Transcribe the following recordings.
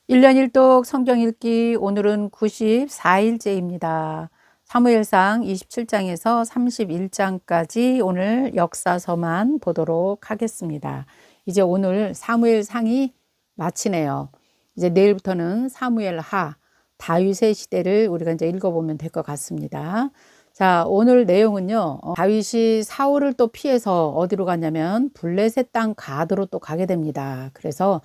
1년 1독 성경 읽기 오늘은 94일째입니다. 사무엘상 27장에서 31장까지 오늘 역사서만 보도록 하겠습니다. 이제 오늘 사무엘상이 마치네요. 이제 내일부터는 사무엘하, 다윗의 시대를 우리가 이제 읽어보면 될 것 같습니다. 자, 오늘 내용은요. 다윗이 사울을 또 피해서 어디로 갔냐면 블레셋 땅 가드로 또 가게 됩니다. 그래서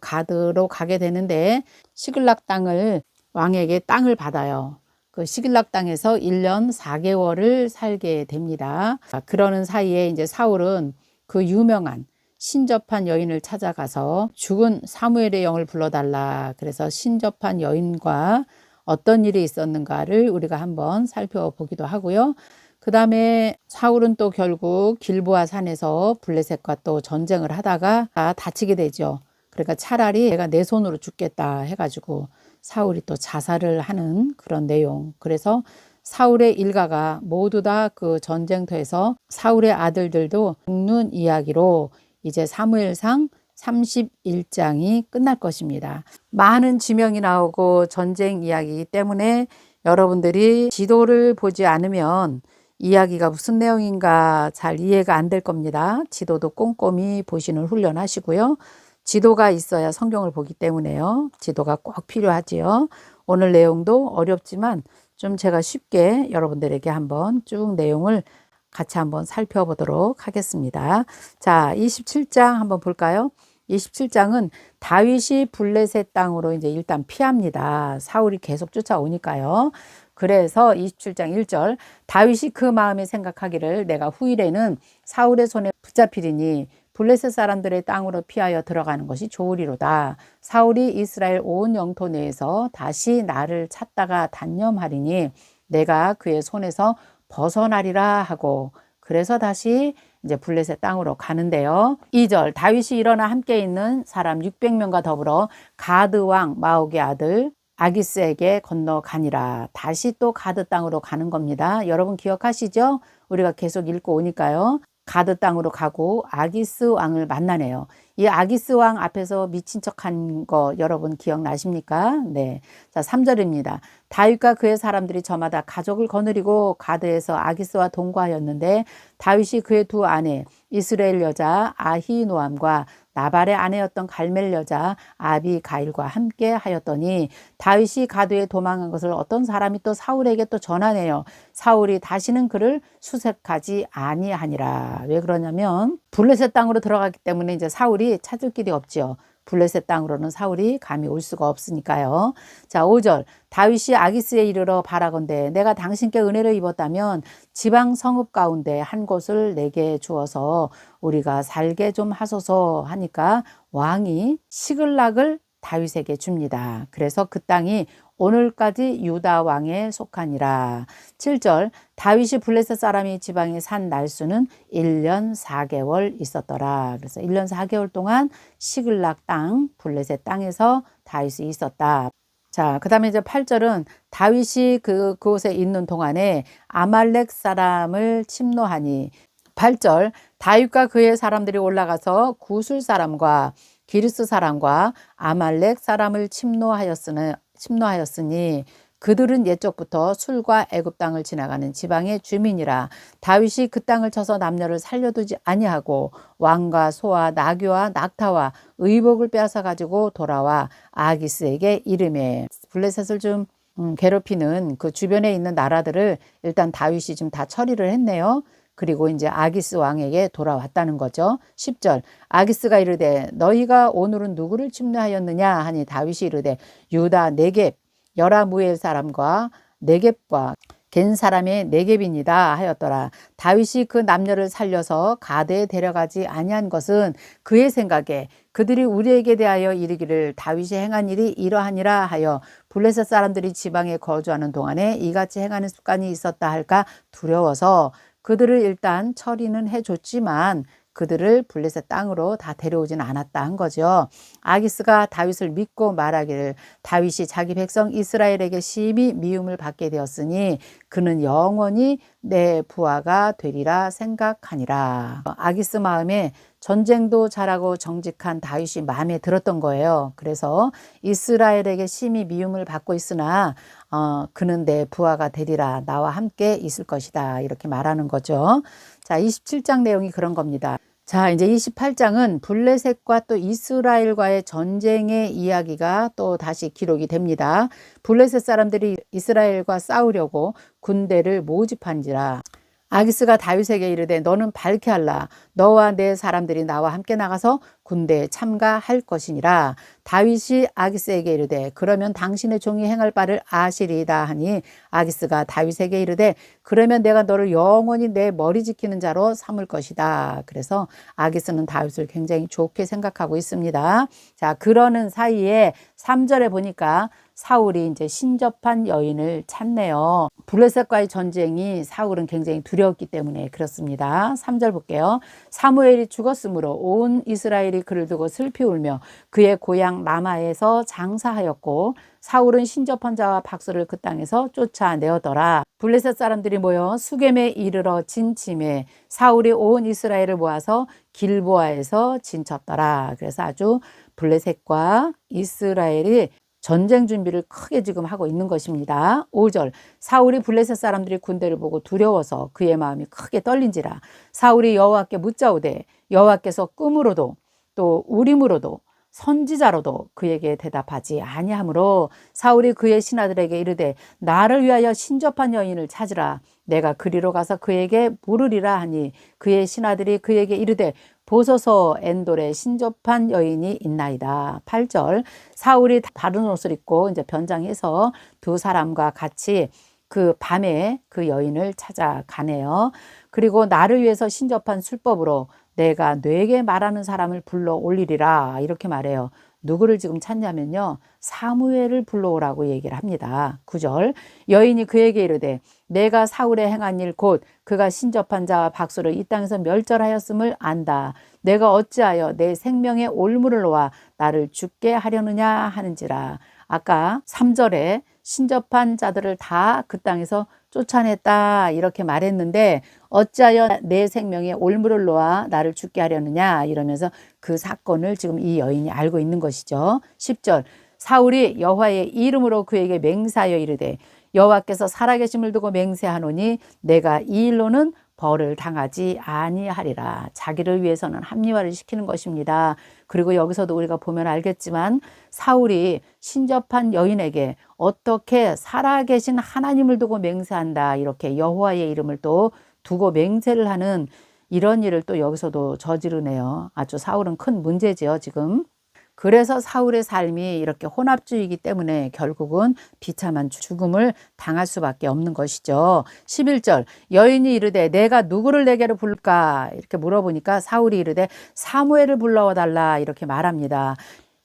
가드로 가게 되는데 시글락 땅을 왕에게 땅을 받아요. 그 시글락 땅에서 1년 4개월을 살게 됩니다. 그러는 사이에 이제 사울은 그 유명한 신접한 여인을 찾아가서 죽은 사무엘의 영을 불러달라. 그래서 신접한 여인과 어떤 일이 있었는가를 우리가 한번 살펴보기도 하고요. 그 다음에 사울은 또 결국 길보아 산에서 블레셋과 또 전쟁을 하다가 다치게 되죠. 그러니까 차라리 내가 내 손으로 죽겠다 해가지고 사울이 또 자살을 하는 그런 내용. 그래서 사울의 일가가 모두 다 그 전쟁터에서 사울의 아들들도 죽는 이야기로 이제 사무엘상 31장이 끝날 것입니다. 많은 지명이 나오고 전쟁 이야기이기 때문에 여러분들이 지도를 보지 않으면 이야기가 무슨 내용인가 잘 이해가 안 될 겁니다. 지도도 꼼꼼히 보시는 훈련 하시고요. 지도가 있어야 성경을 보기 때문에요. 지도가 꼭 필요하지요. 오늘 내용도 어렵지만 좀 제가 쉽게 여러분들에게 한번 쭉 내용을 같이 한번 살펴보도록 하겠습니다. 자, 27장 한번 볼까요? 27장은 다윗이 블레셋 땅으로 이제 일단 피합니다. 사울이 계속 쫓아오니까요. 그래서 27장 1절 다윗이 그 마음에 생각하기를 내가 후일에는 사울의 손에 붙잡히리니 블레셋 사람들의 땅으로 피하여 들어가는 것이 좋으리로다. 사울이 이스라엘 온 영토 내에서 다시 나를 찾다가 단념하리니 내가 그의 손에서 벗어나리라 하고 그래서 다시 이제 블레셋 땅으로 가는데요. 2절 다윗이 일어나 함께 있는 사람 600명과 더불어 가드 왕 마옥의 아들 아기스에게 건너가니라. 다시 또 가드 땅으로 가는 겁니다. 여러분 기억하시죠? 우리가 계속 읽고 오니까요. 가드 땅으로 가고 아기스 왕을 만나네요. 이 아기스 왕 앞에서 미친 척한 거 여러분 기억나십니까? 네. 자, 3절입니다. 다윗과 그의 사람들이 저마다 가족을 거느리고 가드에서 아기스와 동거하였는데 다윗이 그의 두 아내 이스라엘 여자 아히노암과 나발의 아내였던 갈멜 여자 아비가일과 함께 하였더니 다윗이 가드에 도망한 것을 어떤 사람이 또 사울에게 또 전하네요. 사울이 다시는 그를 수색하지 아니하니라. 왜 그러냐면 블레셋 땅으로 들어갔기 때문에 이제 사울이 찾을 길이 없지요. 블레셋 땅으로는 사울이 감히 올 수가 없으니까요. 자, 5절 다윗이 아기스에 이르러 바라건대 내가 당신께 은혜를 입었다면 지방 성읍 가운데 한 곳을 내게 주어서 우리가 살게 좀 하소서 하니까 왕이 시글락을 다윗에게 줍니다. 그래서 그 땅이 오늘까지 유다 왕에 속하니라. 7절 다윗이 블레셋 사람이 지방에 산 날수는 1년 4개월 있었더라. 그래서 1년 4개월 동안 시글락 땅 블레셋 땅에서 다윗이 있었다. 자, 그 다음에 이제 8절은 다윗이 그곳에 있는 동안에 아말렉 사람을 침노하니 8절 다윗과 그의 사람들이 올라가서 구술 사람과 기르스 사람과 아말렉 사람을 침노하였으니 그들은 옛적부터 술과 애굽 땅을 지나가는 지방의 주민이라. 다윗이 그 땅을 쳐서 남녀를 살려두지 아니하고 왕과 소와 나귀와 낙타와 의복을 빼앗아 가지고 돌아와 아기스에게 이르매. 블레셋을 좀 괴롭히는 그 주변에 있는 나라들을 일단 다윗이 좀 다 처리를 했네요. 그리고 이제 아기스 왕에게 돌아왔다는 거죠. 10절 아기스가 이르되 너희가 오늘은 누구를 침노하였느냐 하니 다윗이 이르되 유다 네겝 여라무엘 사람과 네겝과 겐 사람의 네겝이니이다 하였더라. 다윗이 그 남녀를 살려서 가드에 데려가지 아니한 것은 그의 생각에 그들이 우리에게 대하여 이르기를 다윗이 행한 일이 이러하니라 하여 블레셋 사람들이 지방에 거주하는 동안에 이같이 행하는 습관이 있었다 할까 두려워서 그들을 일단 처리는 해줬지만 그들을 블레셋 땅으로 다 데려오지는 않았다 한 거죠. 아기스가 다윗을 믿고 말하기를 다윗이 자기 백성 이스라엘에게 심히 미움을 받게 되었으니 그는 영원히 내 부하가 되리라 생각하니라. 아기스 마음에 전쟁도 잘하고 정직한 다윗이 마음에 들었던 거예요. 그래서 이스라엘에게 심히 미움을 받고 있으나 그는 내 부하가 되리라. 나와 함께 있을 것이다. 이렇게 말하는 거죠. 자, 27장 내용이 그런 겁니다. 자, 이제 28장은 블레셋과 또 이스라엘과의 전쟁의 이야기가 또 다시 기록이 됩니다. 블레셋 사람들이 이스라엘과 싸우려고 군대를 모집한지라. 아기스가 다윗에게 이르되 너는 밝게 할라. 너와 내 사람들이 나와 함께 나가서 군대에 참가할 것이니라. 다윗이 아기스에게 이르되 그러면 당신의 종이 행할 바를 아시리이다 하니 아기스가 다윗에게 이르되 그러면 내가 너를 영원히 내 머리 지키는 자로 삼을 것이다. 그래서 아기스는 다윗을 굉장히 좋게 생각하고 있습니다. 자, 그러는 사이에 3절에 보니까 사울이 이제 신접한 여인을 찾네요. 블레셋과의 전쟁이 사울은 굉장히 두려웠기 때문에 그렇습니다. 3절 볼게요. 사무엘이 죽었으므로 온 이스라엘이 그를 두고 슬피 울며 그의 고향 라마에서 장사하였고 사울은 신접한 자와 박수를 그 땅에서 쫓아내었더라. 블레셋 사람들이 모여 수겜에 이르러 진침해 사울이 온 이스라엘을 모아서 길보아에서 진쳤더라. 그래서 아주 블레셋과 이스라엘이 전쟁 준비를 크게 지금 하고 있는 것입니다. 5절 사울이 블레셋 사람들이 군대를 보고 두려워서 그의 마음이 크게 떨린지라. 사울이 여호와께 묻자오되 여호와께서 꿈으로도 또 우림으로도 선지자로도 그에게 대답하지 아니하므로 사울이 그의 신하들에게 이르되 나를 위하여 신접한 여인을 찾으라. 내가 그리로 가서 그에게 물으리라 하니 그의 신하들이 그에게 이르되 보소서 엔돌에 신접한 여인이 있나이다. 8절 사울이 다른 옷을 입고 이제 변장해서 두 사람과 같이 그 밤에 그 여인을 찾아가네요. 그리고 나를 위해서 신접한 술법으로 내가 뇌게 말하는 사람을 불러 올리리라. 이렇게 말해요. 누구를 지금 찾냐면요. 사무엘을 불러오라고 얘기를 합니다. 9절 여인이 그에게 이르되 내가 사울에 행한 일 곧 그가 신접한 자와 박수를 이 땅에서 멸절하였음을 안다. 내가 어찌하여 내 생명의 올무를 놓아 나를 죽게 하려느냐 하는지라. 아까 3절에 신접한 자들을 다 그 땅에서 쫓아냈다 이렇게 말했는데 어찌하여 내 생명에 올무를 놓아 나를 죽게 하려느냐 이러면서 그 사건을 지금 이 여인이 알고 있는 것이죠. 10절 사울이 여호와의 이름으로 그에게 맹세하여 이르되 여호와께서 살아계심을 두고 맹세하노니 내가 이 일로는 벌을 당하지 아니하리라. 자기를 위해서는 합리화를 시키는 것입니다. 그리고 여기서도 우리가 보면 알겠지만 사울이 신접한 여인에게 어떻게 살아계신 하나님을 두고 맹세한다. 이렇게 여호와의 이름을 또 두고 맹세를 하는 이런 일을 또 여기서도 저지르네요. 아주 사울은 큰 문제지요, 지금. 그래서 사울의 삶이 이렇게 혼합주의이기 때문에 결국은 비참한 죽음을 당할 수밖에 없는 것이죠. 11절 여인이 이르되 내가 누구를 내게로 부를까 이렇게 물어보니까 사울이 이르되 사무엘을 불러달라 이렇게 말합니다.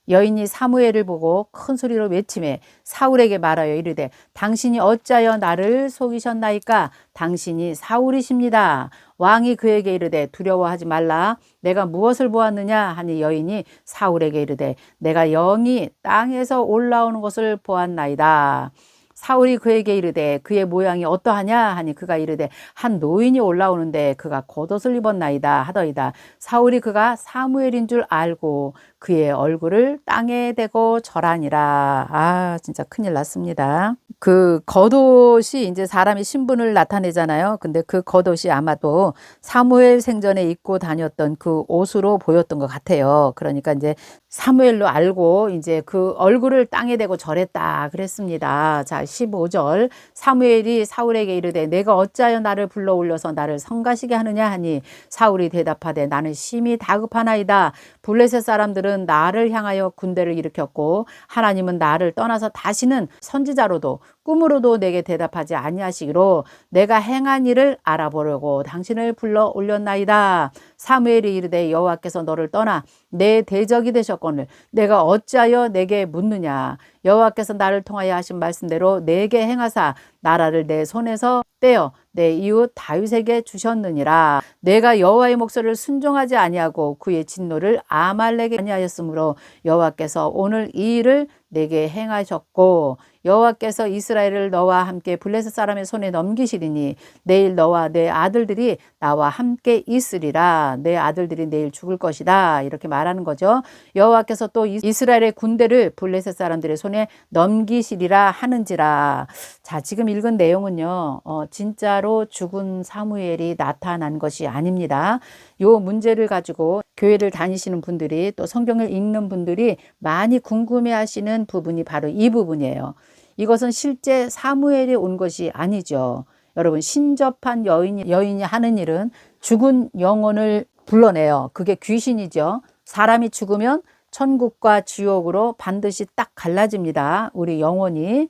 여인이 사무엘을 보고 큰 소리로 외치매 사울에게 말하여 이르되 당신이 어찌하여 나를 속이셨나이까 당신이 사울이십니다. 왕이 그에게 이르되 두려워하지 말라. 내가 무엇을 보았느냐 하니 여인이 사울에게 이르되 내가 영이 땅에서 올라오는 것을 보았나이다. 사울이 그에게 이르되 그의 모양이 어떠하냐 하니 그가 이르되 한 노인이 올라오는데 그가 겉옷을 입었나이다 하더이다. 사울이 그가 사무엘인 줄 알고 그의 얼굴을 땅에 대고 절하니라. 아 진짜 큰일 났습니다. 그 겉옷이 이제 사람의 신분을 나타내잖아요. 근데 그 겉옷이 아마도 사무엘 생전에 입고 다녔던 그 옷으로 보였던 것 같아요. 그러니까 이제 사무엘로 알고 이제 그 얼굴을 땅에 대고 절했다 그랬습니다. 자 15절 사무엘이 사울에게 이르되 내가 어찌하여 나를 불러 올려서 나를 성가시게 하느냐 하니 사울이 대답하되 나는 심히 다급하나이다. 블레셋 사람들은 나를 향하여 군대를 일으켰고 하나님은 나를 떠나서 다시는 선지자로도 꿈으로도 내게 대답하지 아니하시기로 내가 행한 일을 알아보려고 당신을 불러 올렸나이다. 사무엘이 이르되 여호와께서 너를 떠나 내 대적이 되셨거늘 내가 어찌하여 내게 묻느냐. 여호와께서 나를 통하여 하신 말씀대로 내게 행하사 나라를 내 손에서 떼어 내 이웃 다윗에게 주셨느니라. 내가 여호와의 목소리를 순종하지 아니하고 그의 진노를 아말렉에 아니하였으므로 여호와께서 오늘 이 일을 내게 행하셨고 여호와께서 이스라엘을 너와 함께 블레셋 사람의 손에 넘기시리니 내일 너와 내 아들들이 나와 함께 있으리라. 내 아들들이 내일 죽을 것이다. 이렇게 말하는 거죠. 여호와께서 또 이스라엘의 군대를 블레셋 사람들의 손에 넘기시리라 하는지라. 자, 지금 읽은 내용은요, 진짜로 죽은 사무엘이 나타난 것이 아닙니다. 요 문제를 가지고 교회를 다니시는 분들이 또 성경을 읽는 분들이 많이 궁금해 하시는 부분이 바로 이 부분이에요. 이것은 실제 사무엘이 온 것이 아니죠. 여러분, 신접한 여인이 하는 일은 죽은 영혼을 불러내요. 그게 귀신이죠. 사람이 죽으면 천국과 지옥으로 반드시 딱 갈라집니다. 우리 영혼이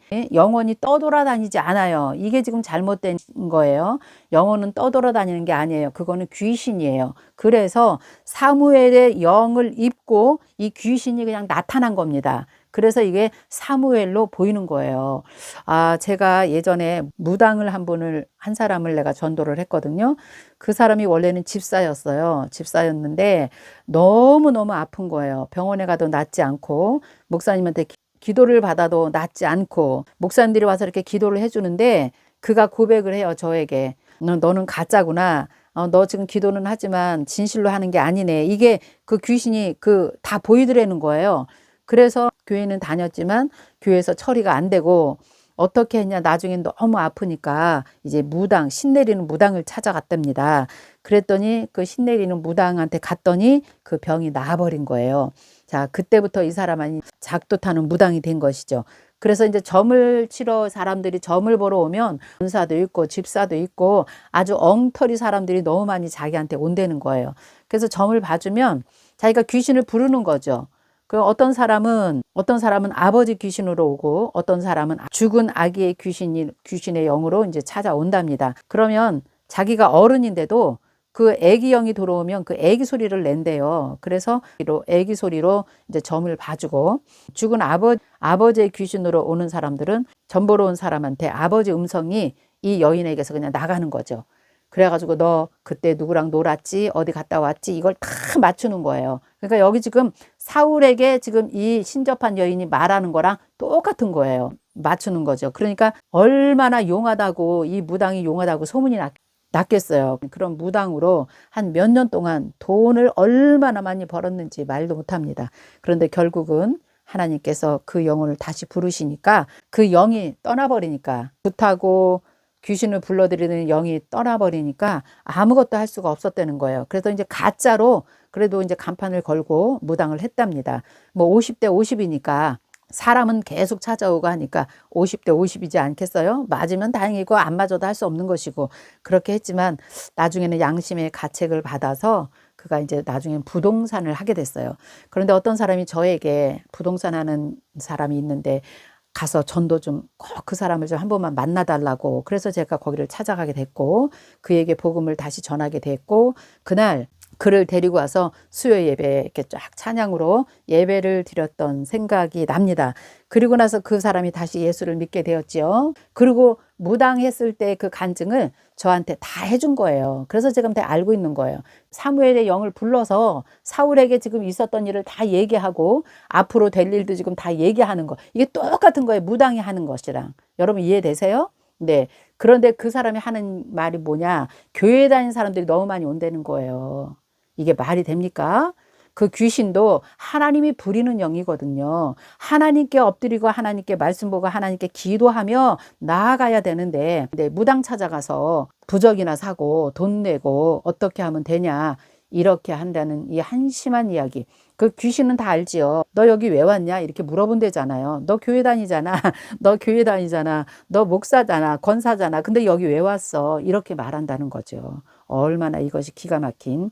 떠돌아다니지 않아요. 이게 지금 잘못된 거예요. 영혼은 떠돌아다니는 게 아니에요. 그거는 귀신이에요. 그래서 사무엘의 영을 입고 이 귀신이 그냥 나타난 겁니다. 그래서 이게 사무엘로 보이는 거예요. 제가 예전에 무당을 한 사람을 내가 전도를 했거든요. 그 사람이 원래는 집사였어요. 집사였는데 너무너무 아픈 거예요. 병원에 가도 낫지 않고, 목사님한테 기도를 받아도 낫지 않고, 목사님들이 와서 이렇게 기도를 해주는데 그가 고백을 해요, 저에게. 너는 가짜구나. 너 지금 기도는 하지만 진실로 하는 게 아니네. 이게 그 귀신이 다 보이더라는 거예요. 그래서 교회는 다녔지만 교회에서 처리가 안 되고 어떻게 했냐, 나중에 너무 아프니까 이제 신 내리는 무당을 찾아갔답니다. 그랬더니 그 신 내리는 무당한테 갔더니 그 병이 나아버린 거예요. 자, 그때부터 이 사람은 작도 타는 무당이 된 것이죠. 그래서 이제 점을 치러 사람들이 점을 보러 오면 권사도 있고 집사도 있고 아주 엉터리 사람들이 너무 많이 자기한테 온다는 거예요. 그래서 점을 봐주면 자기가 귀신을 부르는 거죠. 어떤 사람은 아버지 귀신으로 오고, 어떤 사람은 죽은 아기의 귀신의 영으로 이제 찾아온답니다. 그러면 자기가 어른인데도 그 아기 영이 들어오면 그 아기 소리를 낸대요. 그래서 아기 소리로 이제 점을 봐주고, 죽은 아버지의 귀신으로 오는 사람들은 점 보러 온 사람한테 아버지 음성이 이 여인에게서 그냥 나가는 거죠. 그래가지고 너 그때 누구랑 놀았지? 어디 갔다 왔지? 이걸 다 맞추는 거예요. 그러니까 여기 지금 사울에게 지금 이 신접한 여인이 말하는 거랑 똑같은 거예요. 맞추는 거죠. 그러니까 얼마나 용하다고, 이 무당이 용하다고 소문이 났겠어요. 그런 무당으로 한 몇 년 동안 돈을 얼마나 많이 벌었는지 말도 못합니다. 그런데 결국은 하나님께서 그 영혼을 다시 부르시니까 그 영이 떠나버리니까, 불타고 귀신을 불러들이는 영이 떠나버리니까 아무것도 할 수가 없었다는 거예요. 그래서 이제 가짜로 그래도 이제 간판을 걸고 무당을 했답니다. 뭐 50대 50이니까 사람은 계속 찾아오고 하니까 50대 50이지 않겠어요? 맞으면 다행이고 안 맞아도 할 수 없는 것이고, 그렇게 했지만 나중에는 양심의 가책을 받아서 그가 이제 나중엔 부동산을 하게 됐어요. 그런데 어떤 사람이 저에게 부동산 하는 사람이 있는데 가서 전도 좀 꼭 그 사람을 좀 한 번만 만나달라고, 그래서 제가 거기를 찾아가게 됐고 그에게 복음을 다시 전하게 됐고, 그날 그를 데리고 와서 수요 예배 이렇게 쫙 찬양으로 예배를 드렸던 생각이 납니다. 그리고 나서 그 사람이 다시 예수를 믿게 되었지요. 그리고 무당했을 때 그 간증을 저한테 다 해준 거예요. 그래서 지금 다 알고 있는 거예요. 사무엘의 영을 불러서 사울에게 지금 있었던 일을 다 얘기하고 앞으로 될 일도 지금 다 얘기하는 거. 이게 똑같은 거예요. 무당이 하는 것이랑. 여러분 이해되세요? 네. 그런데 그 사람이 하는 말이 뭐냐? 교회에 다니는 사람들이 너무 많이 온다는 거예요. 이게 말이 됩니까? 그 귀신도 하나님이 부리는 영이거든요. 하나님께 엎드리고 하나님께 말씀 보고 하나님께 기도하며 나아가야 되는데, 무당 찾아가서 부적이나 사고 돈 내고 어떻게 하면 되냐 이렇게 한다는 이 한심한 이야기. 그 귀신은 다 알지요. 너 여기 왜 왔냐 이렇게 물어본대잖아요. 너 교회 다니잖아. 너 교회 다니잖아. 너 목사잖아. 권사잖아. 근데 여기 왜 왔어? 이렇게 말한다는 거죠. 얼마나 이것이 기가 막힌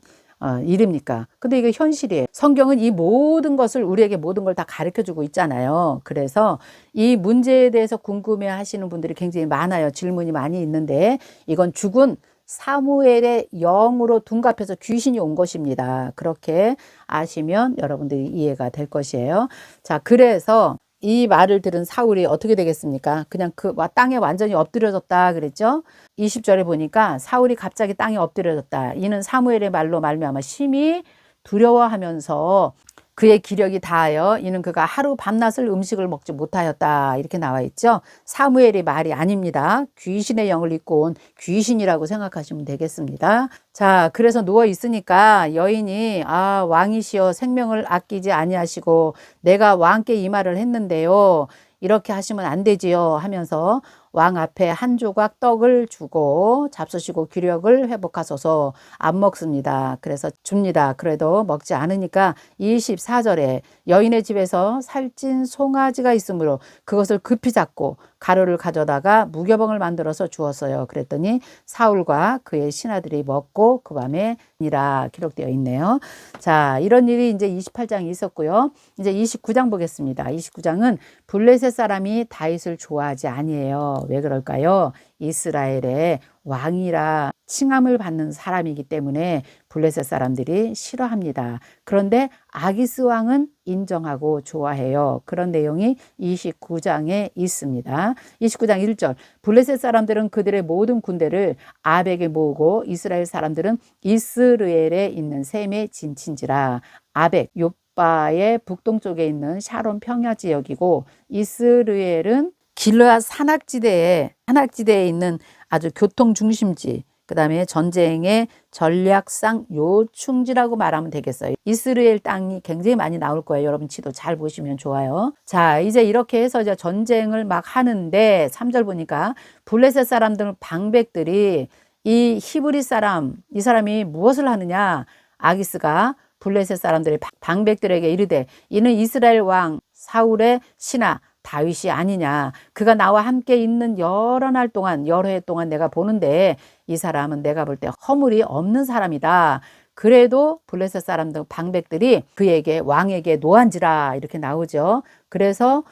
일입니까? 근데 이게 현실이에요. 성경은 이 모든 것을, 우리에게 모든 걸 다 가르쳐 주고 있잖아요. 그래서 이 문제에 대해서 궁금해 하시는 분들이 굉장히 많아요. 질문이 많이 있는데, 이건 죽은 사무엘의 영으로 둔갑해서 귀신이 온 것입니다. 그렇게 아시면 여러분들이 이해가 될 것이에요. 자, 그래서 이 말을 들은 사울이 어떻게 되겠습니까? 그냥 땅에 완전히 엎드려졌다 그랬죠? 20절에 보니까 사울이 갑자기 땅에 엎드려졌다. 이는 사무엘의 말로 말미암아 심히 두려워하면서 그의 기력이 다하여 이는 그가 하루 밤낮을 음식을 먹지 못하였다. 이렇게 나와 있죠. 사무엘의 말이 아닙니다. 귀신의 영을 입고 온 귀신이라고 생각하시면 되겠습니다. 자, 그래서 누워 있으니까 여인이 왕이시여 생명을 아끼지 아니하시고 내가 왕께 이 말을 했는데요. 이렇게 하시면 안 되지요 하면서 왕 앞에 한 조각 떡을 주고 잡수시고 기력을 회복하소서. 안 먹습니다. 그래서 줍니다. 그래도 먹지 않으니까 24절에 여인의 집에서 살찐 송아지가 있으므로 그것을 급히 잡고 가루를 가져다가 무교병을 만들어서 주었어요. 그랬더니 사울과 그의 신하들이 먹고 그 밤에 이라 기록되어 있네요. 자, 이런 일이 이제 28장에 있었고요. 이제 29장 보겠습니다. 29장은 블레셋 사람이 다윗을 좋아하지 아니에요. 왜 그럴까요? 이스라엘의 왕이라 칭함을 받는 사람이기 때문에 블레셋 사람들이 싫어합니다. 그런데 아기스 왕은 인정하고 좋아해요. 그런 내용이 29장에 있습니다. 29장 1절 블레셋 사람들은 그들의 모든 군대를 아벡에 모으고 이스라엘 사람들은 이스르엘에 있는 셈의 진친지라. 아벡 요바의 북동쪽에 있는 샤론 평야 지역이고 이스르엘은 길르앗 산악지대에 있는 아주 교통 중심지, 그 다음에 전쟁의 전략상 요충지라고 말하면 되겠어요. 이스라엘 땅이 굉장히 많이 나올 거예요. 여러분 지도 잘 보시면 좋아요. 자, 이제 이렇게 해서 이제 전쟁을 막 하는데 3절 보니까 블레셋 사람들 방백들이 이 히브리 사람, 이 사람이 무엇을 하느냐? 아기스가 블레셋 사람들의 방백들에게 이르되 이는 이스라엘 왕 사울의 신하 다윗이 아니냐. 그가 나와 함께 있는 여러 날 동안 여러 해 동안 내가 보는데 이 사람은 내가 볼 때 허물이 없는 사람이다. 그래도 블레셋 사람들 방백들이 그에게 왕에게 노한지라 이렇게 나오죠. 그래서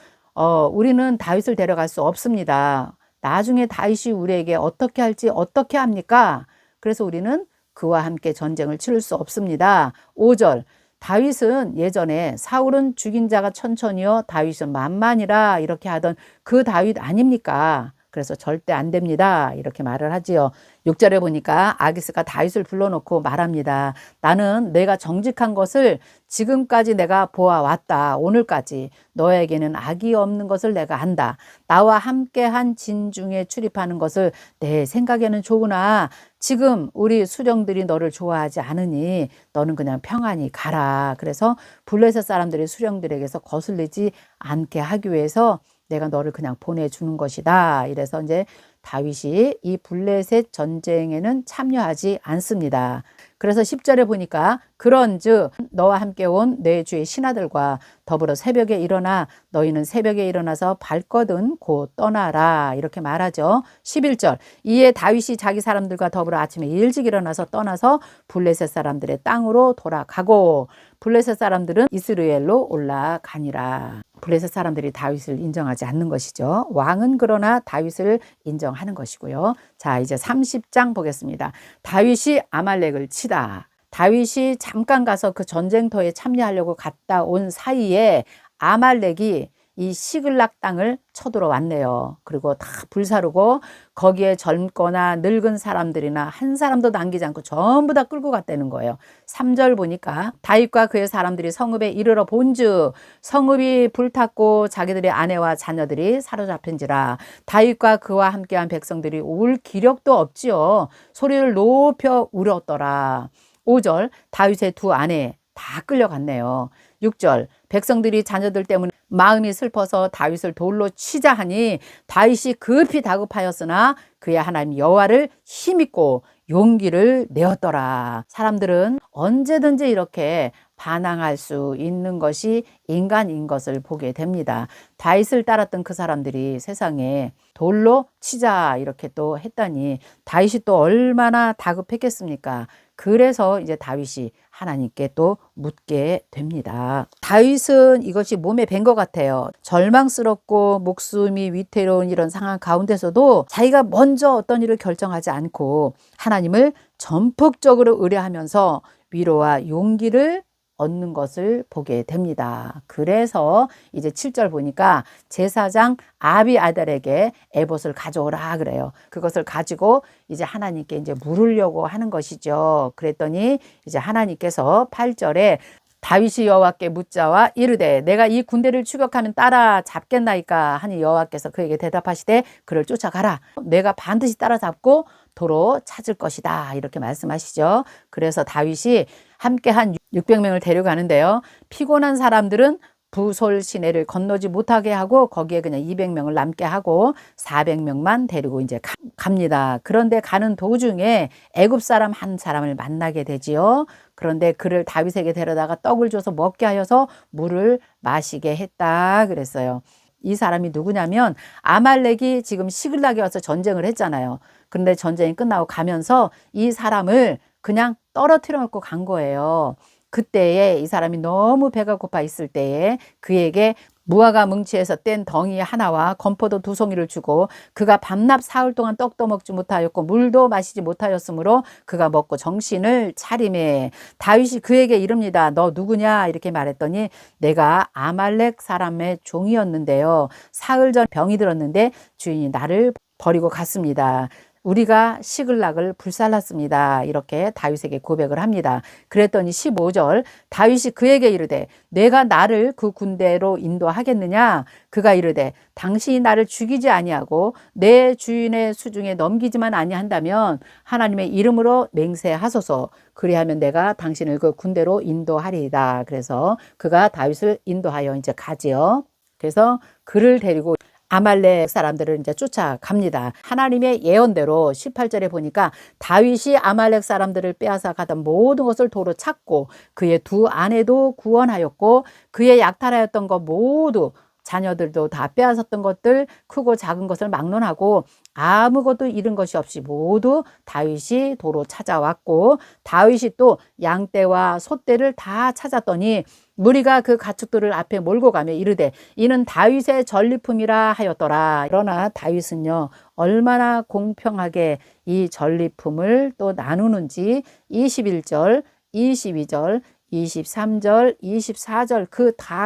우리는 다윗을 데려갈 수 없습니다. 나중에 다윗이 우리에게 어떻게 할지 어떻게 합니까? 그래서 우리는 그와 함께 전쟁을 치를 수 없습니다. 5절 다윗은 예전에 사울은 죽인 자가 천천히요 다윗은 만만이라 이렇게 하던 그 다윗 아닙니까? 그래서 절대 안 됩니다. 이렇게 말을 하지요. 6절에 보니까 아기스가 다윗을 불러놓고 말합니다. 나는 내가 정직한 것을 지금까지 내가 보아왔다. 오늘까지 너에게는 악이 없는 것을 내가 안다. 나와 함께한 진중에 출입하는 것을 내 생각에는 좋으나 지금 우리 수령들이 너를 좋아하지 않으니 너는 그냥 평안히 가라. 그래서 블레셋 사람들이 수령들에게서 거슬리지 않게 하기 위해서 내가 너를 그냥 보내주는 것이다. 이래서 이제 다윗이 이 블레셋 전쟁에는 참여하지 않습니다. 그래서 10절에 보니까 그런즉 너와 함께 온 내 주의 신하들과 더불어 새벽에 일어나 너희는 새벽에 일어나서 밝거든 곧 떠나라 이렇게 말하죠. 11절 이에 다윗이 자기 사람들과 더불어 아침에 일찍 일어나서 떠나서 블레셋 사람들의 땅으로 돌아가고 블레셋 사람들은 이스라엘로 올라가니라. 블레셋 사람들이 다윗을 인정하지 않는 것이죠. 왕은 그러나 다윗을 인정하는 것이고요. 자, 이제 30장 보겠습니다. 다윗이 아말렉을 치다. 다윗이 잠깐 가서 그 전쟁터에 참여하려고 갔다 온 사이에 아말렉이 이 시글락 땅을 쳐들어왔네요. 그리고 다 불사르고 거기에 젊거나 늙은 사람들이나 한 사람도 남기지 않고 전부 다 끌고 갔다는 거예요. 3절 보니까 다윗과 그의 사람들이 성읍에 이르러 본즉 성읍이 불탔고 자기들의 아내와 자녀들이 사로잡힌지라. 다윗과 그와 함께한 백성들이 울 기력도 없지요. 소리를 높여 울었더라. 5절 다윗의 두 아내 다 끌려갔네요. 6절 백성들이 자녀들 때문에 마음이 슬퍼서 다윗을 돌로 치자 하니 다윗이 급히 다급하였으나 그의 하나님 여호와를 힘입고 용기를 내었더라. 사람들은 언제든지 이렇게 반항할 수 있는 것이 인간인 것을 보게 됩니다. 다윗을 따랐던 그 사람들이 세상에 돌로 치자 이렇게 또 했다니 다윗이 또 얼마나 다급했겠습니까? 그래서 이제 다윗이 하나님께 또 묻게 됩니다. 다윗은 이것이 몸에 밴 것 같아요. 절망스럽고 목숨이 위태로운 이런 상황 가운데서도 자기가 먼저 어떤 일을 결정하지 않고 하나님을 전폭적으로 의뢰하면서 위로와 용기를 얻는 것을 보게 됩니다. 그래서 이제 7절 보니까 제사장 아비아달에게 에봇을 가져오라 그래요. 그것을 가지고 이제 하나님께 이제 물으려고 하는 것이죠. 그랬더니 이제 하나님께서 8절에 다윗이 여호와께 묻자와 이르되 내가 이 군대를 추격하면 따라잡겠나이까 하니 여호와께서 그에게 대답하시되 그를 쫓아가라. 내가 반드시 따라잡고 도로 찾을 것이다. 이렇게 말씀하시죠. 그래서 다윗이 함께 한 600명을 데려가는데요. 피곤한 사람들은 부솔 시내를 건너지 못하게 하고 거기에 그냥 200명을 남게 하고 400명만 데리고 이제 갑니다. 그런데 가는 도중에 애굽 사람 한 사람을 만나게 되지요. 그런데 그를 다윗에게 데려다가 떡을 줘서 먹게 하여서 물을 마시게 했다 그랬어요. 이 사람이 누구냐면 아말렉이 지금 시글락에 와서 전쟁을 했잖아요. 그런데 전쟁이 끝나고 가면서 이 사람을 그냥 떨어뜨려 놓고 간 거예요. 그때에 이 사람이 너무 배가 고파 있을 때에 그에게 무화과 뭉치에서 뗀 덩이 하나와 건포도 2송이를 주고 그가 밤낮 사흘 동안 떡도 먹지 못하였고 물도 마시지 못하였으므로 그가 먹고 정신을 차리매 다윗이 그에게 이릅니다. 너 누구냐 이렇게 말했더니 내가 아말렉 사람의 종이었는데요. 사흘 전 병이 들었는데 주인이 나를 버리고 갔습니다. 우리가 시글락을 불살랐습니다. 이렇게 다윗에게 고백을 합니다. 그랬더니 15절 다윗이 그에게 이르되 내가 나를 그 군대로 인도하겠느냐? 그가 이르되 당신이 나를 죽이지 아니하고 내 주인의 수중에 넘기지만 아니한다면 하나님의 이름으로 맹세하소서. 그리하면 내가 당신을 그 군대로 인도하리이다. 그래서 그가 다윗을 인도하여 이제 가지요. 그래서 그를 데리고 아말렉 사람들을 이제 쫓아갑니다. 하나님의 예언대로 18절에 보니까 다윗이 아말렉 사람들을 빼앗아 가던 모든 것을 도로 찾고 그의 2 아내도 구원하였고 그의 약탈하였던 것 모두 자녀들도 다 빼앗았던 것들 크고 작은 것을 막론하고 아무것도 잃은 것이 없이 모두 다윗이 도로 찾아왔고 다윗이 또 양떼와 소떼를 다 찾았더니 무리가 그 가축들을 앞에 몰고 가며 이르되 이는 다윗의 전리품이라 하였더라. 그러나 다윗은요 얼마나 공평하게 이 전리품을 또 나누는지 21절, 22절, 23절, 24절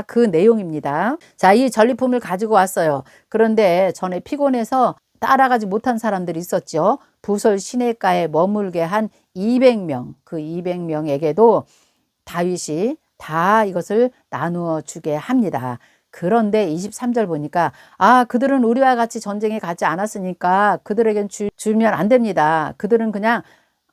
그 내용입니다. 자, 이 전리품을 가지고 왔어요. 그런데 전에 피곤해서 따라가지 못한 사람들이 있었죠. 부솔 시내가에 머물게 한 200명, 그 200명에게도 다윗이 다 이것을 나누어 주게 합니다. 그런데 23절 보니까 그들은 우리와 같이 전쟁에 가지 않았으니까 그들에겐 주면 안 됩니다. 그들은 그냥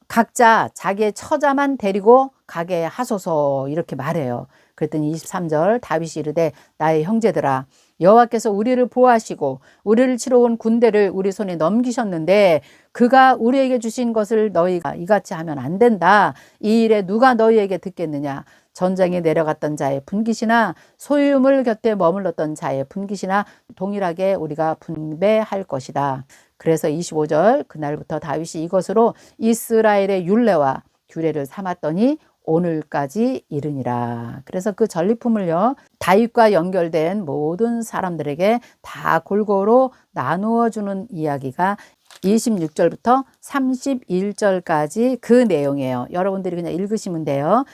각자 자기의 처자만 데리고 가게 하소서 이렇게 말해요. 그랬더니 23절 다윗이 이르되 나의 형제들아 여호와께서 우리를 보호하시고 우리를 치러 온 군대를 우리 손에 넘기셨는데 그가 우리에게 주신 것을 너희가 이같이 하면 안 된다. 이 일에 누가 너희에게 듣겠느냐. 전쟁에 내려갔던 자의 분깃이나 소유물 곁에 머물렀던 자의 분깃이나 동일하게 우리가 분배할 것이다. 그래서 25절 그날부터 다윗이 이것으로 이스라엘의 율례와 규례를 삼았더니 오늘까지 이르니라. 그래서 그 전리품을요 다윗과 연결된 모든 사람들에게 다 골고루 나누어 주는 이야기가 26절부터 31절까지 그 내용이에요. 여러분들이 그냥 읽으시면 돼요.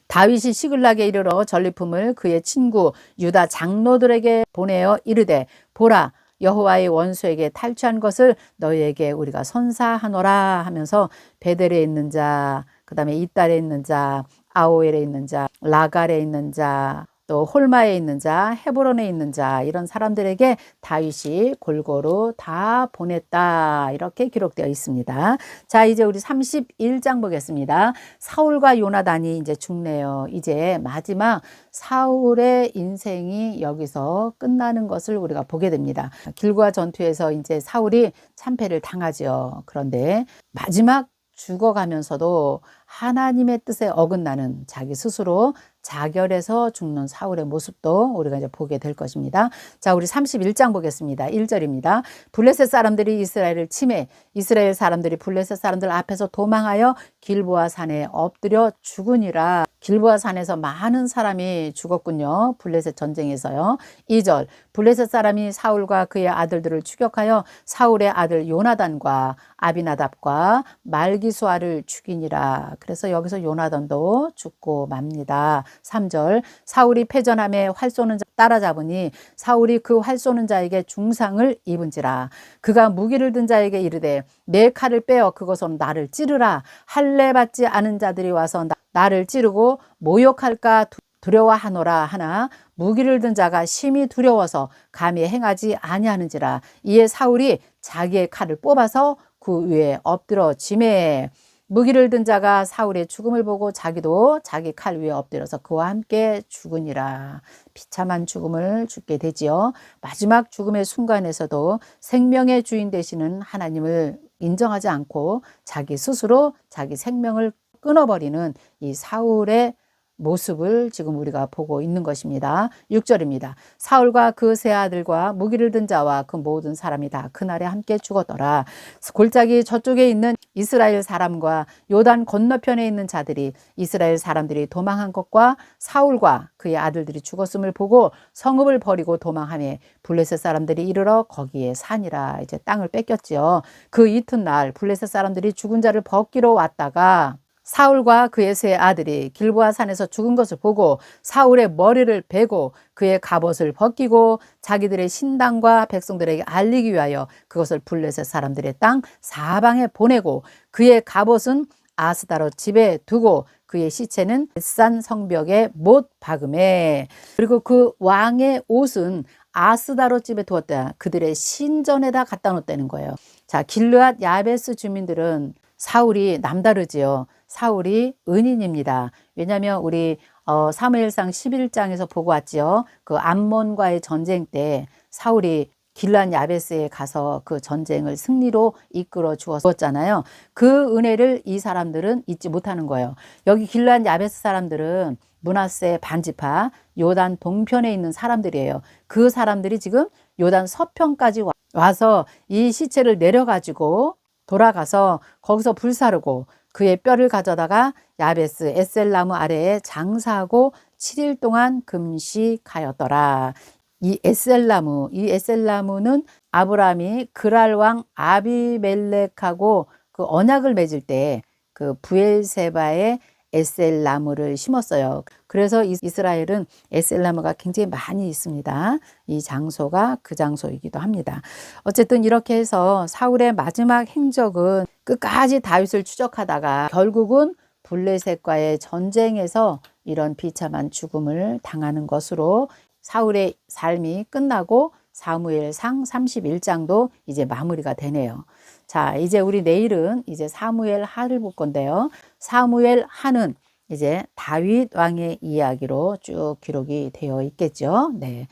다윗이 시글락에 이르러 전리품을 그의 친구 유다 장로들에게 보내어 이르되 보라 여호와의 원수에게 탈취한 것을 너희에게 우리가 선사하노라 하면서 베델에 있는 자, 그 다음에 이달에 있는 자, 아오엘에 있는 자, 라갈에 있는 자, 또 홀마에 있는 자, 헤브론에 있는 자 이런 사람들에게 다윗이 골고루 다 보냈다 이렇게 기록되어 있습니다. 자 이제 우리 31장 보겠습니다. 사울과 요나단이 이제 죽네요. 이제 마지막 사울의 인생이 여기서 끝나는 것을 우리가 보게 됩니다. 길고아 전투에서 이제 사울이 참패를 당하죠. 그런데 마지막 죽어가면서도 하나님의 뜻에 어긋나는 자기 스스로 자결해서 죽는 사울의 모습도 우리가 이제 보게 될 것입니다. 자, 우리 31장 보겠습니다. 1절입니다. 블레셋 사람들이 이스라엘을 침해 이스라엘 사람들이 블레셋 사람들 앞에서 도망하여 길보아 산에 엎드려 죽으니라. 길보아 산에서 많은 사람이 죽었군요. 블레셋 전쟁에서요. 2절 블레셋 사람이 사울과 그의 아들들을 추격하여 사울의 아들 요나단과 아비나답과 말기수아를 죽이니라. 그래서 여기서 요나단도 죽고 맙니다. 3절 사울이 패전함에 활 쏘는 자 따라잡으니 사울이 그 활 쏘는 자에게 중상을 입은지라. 그가 무기를 든 자에게 이르되 내 칼을 빼어 그것으로 나를 찌르라. 할례 받지 않은 자들이 와서 나를 찌르고 모욕할까 두려워하노라 하나 무기를 든 자가 심히 두려워서 감히 행하지 아니하는지라. 이에 사울이 자기의 칼을 뽑아서 그 위에 엎드러 지매. 무기를 든 자가 사울의 죽음을 보고 자기도 자기 칼 위에 엎드려서 그와 함께 죽으니라. 비참한 죽음을 죽게 되지요. 마지막 죽음의 순간에서도 생명의 주인 되시는 하나님을 인정하지 않고 자기 스스로 자기 생명을 끊어버리는 이 사울의 모습을 지금 우리가 보고 있는 것입니다. 6절입니다. 사울과 그 세 아들과 무기를 든 자와 그 모든 사람이 다 그날에 함께 죽었더라. 골짜기 저쪽에 있는 이스라엘 사람과 요단 건너편에 있는 자들이 이스라엘 사람들이 도망한 것과 사울과 그의 아들들이 죽었음을 보고 성읍을 버리고 도망하며 블레셋 사람들이 이르러 거기에 사니라. 이제 땅을 뺏겼지요. 그 이튿날 블레셋 사람들이 죽은 자를 벗기러 왔다가 사울과 그의 세 아들이 길보아 산에서 죽은 것을 보고 사울의 머리를 베고 그의 갑옷을 벗기고 자기들의 신당과 백성들에게 알리기 위하여 그것을 블레셋 사람들의 땅 사방에 보내고 그의 갑옷은 아스다롯 집에 두고 그의 시체는 벳산 성벽에 못 박음에. 그리고 그 왕의 옷은 아스다롯 집에 두었다. 그들의 신전에다 갖다 놓았다는 거예요. 자, 길르앗 야베스 주민들은 사울이 남다르지요. 사울이 은인입니다. 왜냐하면 우리 사무엘상 11장에서 보고 왔지요. 그 암몬과의 전쟁 때 사울이 길르앗 야베스에 가서 그 전쟁을 승리로 이끌어 주었잖아요. 그 은혜를 이 사람들은 잊지 못하는 거예요. 여기 길르앗 야베스 사람들은 므낫세 반지파 요단 동편에 있는 사람들이에요. 그 사람들이 지금 요단 서편까지 와서 이 시체를 내려가지고 돌아가서 거기서 불사르고 그의 뼈를 가져다가 야베스 에셀나무 아래에 장사하고 7일 동안 금식하였더라. 이 에셀나무는 아브라함이 그랄 왕 아비멜렉하고 그 언약을 맺을 때 그 부엘세바에 에셀나무를 심었어요. 그래서 이스라엘은 에셀나무가 굉장히 많이 있습니다. 이 장소가 그 장소이기도 합니다. 어쨌든 이렇게 해서 사울의 마지막 행적은 끝까지 다윗을 추적하다가 결국은 블레셋과의 전쟁에서 이런 비참한 죽음을 당하는 것으로 사울의 삶이 끝나고 사무엘상 31장도 이제 마무리가 되네요. 자, 이제 우리 내일은 이제 사무엘 하를 볼 건데요. 사무엘 하는 이제 다윗 왕의 이야기로 쭉 기록이 되어 있겠죠. 네.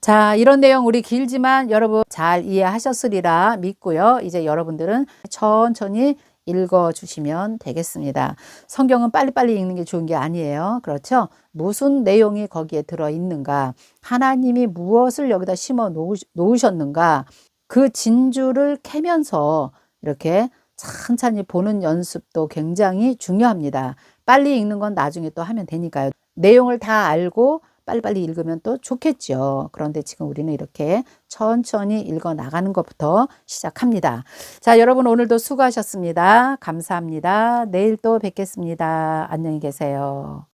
자, 이런 내용 우리 길지만 여러분 잘 이해하셨으리라 믿고요. 이제 여러분들은 천천히 읽어주시면 되겠습니다. 성경은 빨리빨리 읽는 게 좋은 게 아니에요. 그렇죠? 무슨 내용이 거기에 들어있는가, 하나님이 무엇을 여기다 심어 놓으셨는가, 그 진주를 캐면서 이렇게 천천히 보는 연습도 굉장히 중요합니다. 빨리 읽는 건 나중에 또 하면 되니까요. 내용을 다 알고 빨리빨리 읽으면 또 좋겠죠. 그런데 지금 우리는 이렇게 천천히 읽어 나가는 것부터 시작합니다. 자, 여러분 오늘도 수고하셨습니다. 감사합니다. 내일 또 뵙겠습니다. 안녕히 계세요.